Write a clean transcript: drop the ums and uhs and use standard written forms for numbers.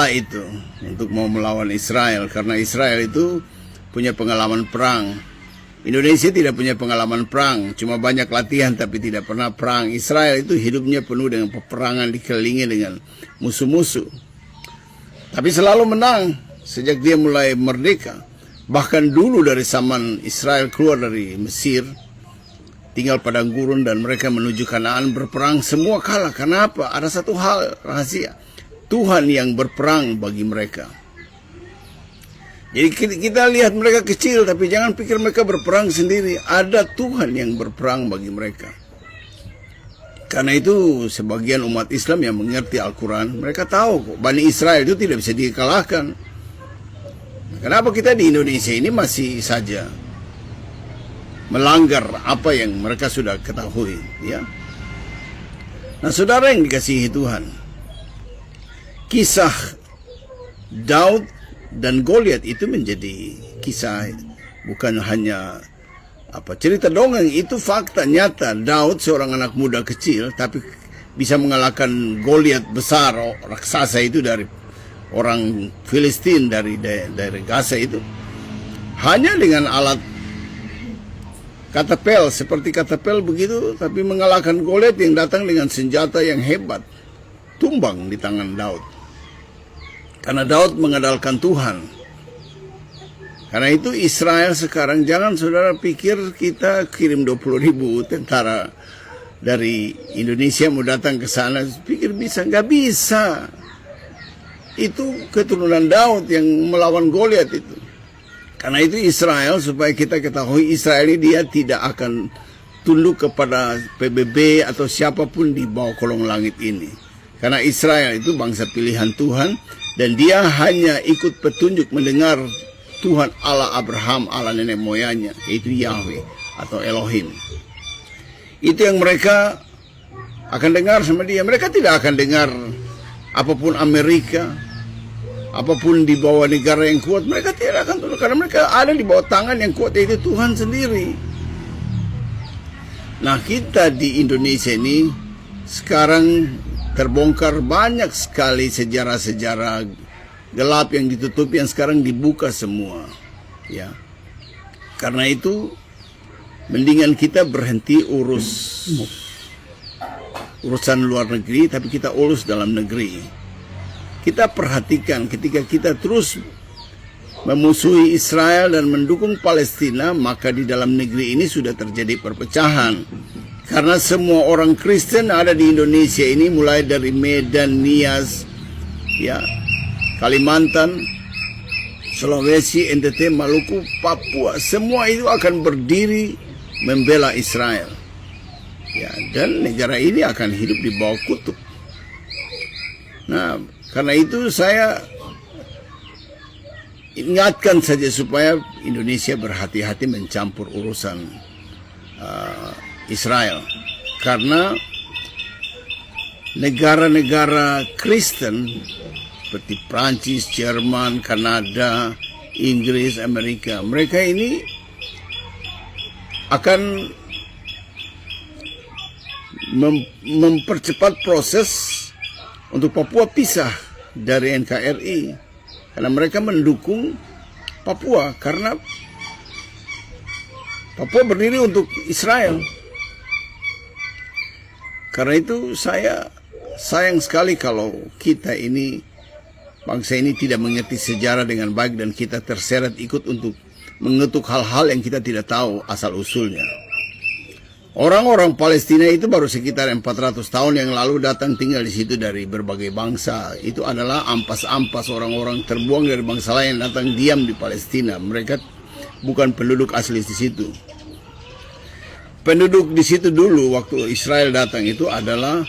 itu untuk mau melawan Israel, karena Israel itu punya pengalaman perang. Indonesia tidak punya pengalaman perang, cuma banyak latihan tapi tidak pernah perang. Israel itu hidupnya penuh dengan peperangan, dikelilingi dengan musuh-musuh, tapi selalu menang sejak dia mulai merdeka. Bahkan dulu dari zaman Israel keluar dari Mesir, tinggal padang gurun dan mereka menuju Kanaan, berperang semua kalah. Kenapa? Ada satu hal rahasia, Tuhan yang berperang bagi mereka. Jadi kita lihat mereka kecil, tapi jangan pikir mereka berperang sendiri. Ada Tuhan yang berperang bagi mereka. Karena itu sebagian umat Islam yang mengerti Al-Quran, mereka tahu kok Bani Israel itu tidak bisa dikalahkan. Kenapa kita di Indonesia ini masih saja melanggar apa yang mereka sudah ketahui, ya? Nah, saudara yang dikasihi Tuhan, kisah Daud dan Goliat itu menjadi kisah, bukan hanya cerita dongeng. Itu fakta nyata. Daud seorang anak muda kecil tapi bisa mengalahkan Goliat besar, raksasa itu dari orang Filistin, dari Gaza itu, hanya dengan alat katapel, seperti katapel begitu, tapi mengalahkan Goliat yang datang dengan senjata yang hebat, tumbang di tangan Daud. Karena Daud mengandalkan Tuhan. Karena itu Israel sekarang, jangan saudara pikir kita kirim 20.000 tentara dari Indonesia mau datang ke sana, pikir bisa. Nggak bisa. Itu keturunan Daud yang melawan Goliat itu. Karena itu Israel, supaya kita ketahui, Israel ini dia tidak akan tunduk kepada PBB atau siapapun di bawah kolong langit ini. Karena Israel itu bangsa pilihan Tuhan, dan dia hanya ikut petunjuk, mendengar Tuhan Allah Abraham, Allah nenek moyangnya, yaitu Yahweh atau Elohim. Itu yang mereka akan dengar sama dia. Mereka tidak akan dengar apapun Amerika, apapun di bawah negara yang kuat. Mereka tidak akan tunduk, karena mereka ada di bawah tangan yang kuat, yaitu Tuhan sendiri. Nah, kita di Indonesia ini sekarang terbongkar banyak sekali sejarah-sejarah gelap yang ditutupi, yang sekarang dibuka semua, ya. Karena itu mendingan kita berhenti urusan luar negeri, tapi kita urus dalam negeri. Kita perhatikan, ketika kita terus memusuhi Israel dan mendukung Palestina, maka di dalam negeri ini sudah terjadi perpecahan. Karena semua orang Kristen ada di Indonesia ini, mulai dari Medan, Nias, ya, Kalimantan, Sulawesi, NTT, Maluku, Papua, semua itu akan berdiri membela Israel. Ya, dan negara ini akan hidup di bawah kutub. Nah, karena itu saya ingatkan saja supaya Indonesia berhati-hati mencampur urusan Israel. Karena negara-negara Kristen seperti Prancis, Jerman, Kanada, Inggris, Amerika, mereka ini akan mempercepat proses untuk Papua pisah dari NKRI, karena mereka mendukung Papua, karena Papua berdiri untuk Israel. Karena itu saya sayang sekali kalau kita ini, bangsa ini, tidak mengerti sejarah dengan baik, dan kita terseret ikut untuk mengetuk hal-hal yang kita tidak tahu asal-usulnya. Orang-orang Palestina itu baru sekitar 400 tahun yang lalu datang tinggal di situ dari berbagai bangsa. Itu adalah ampas-ampas orang-orang terbuang dari bangsa lain yang datang diam di Palestina. Mereka bukan penduduk asli di situ. Penduduk di situ dulu waktu Israel datang itu adalah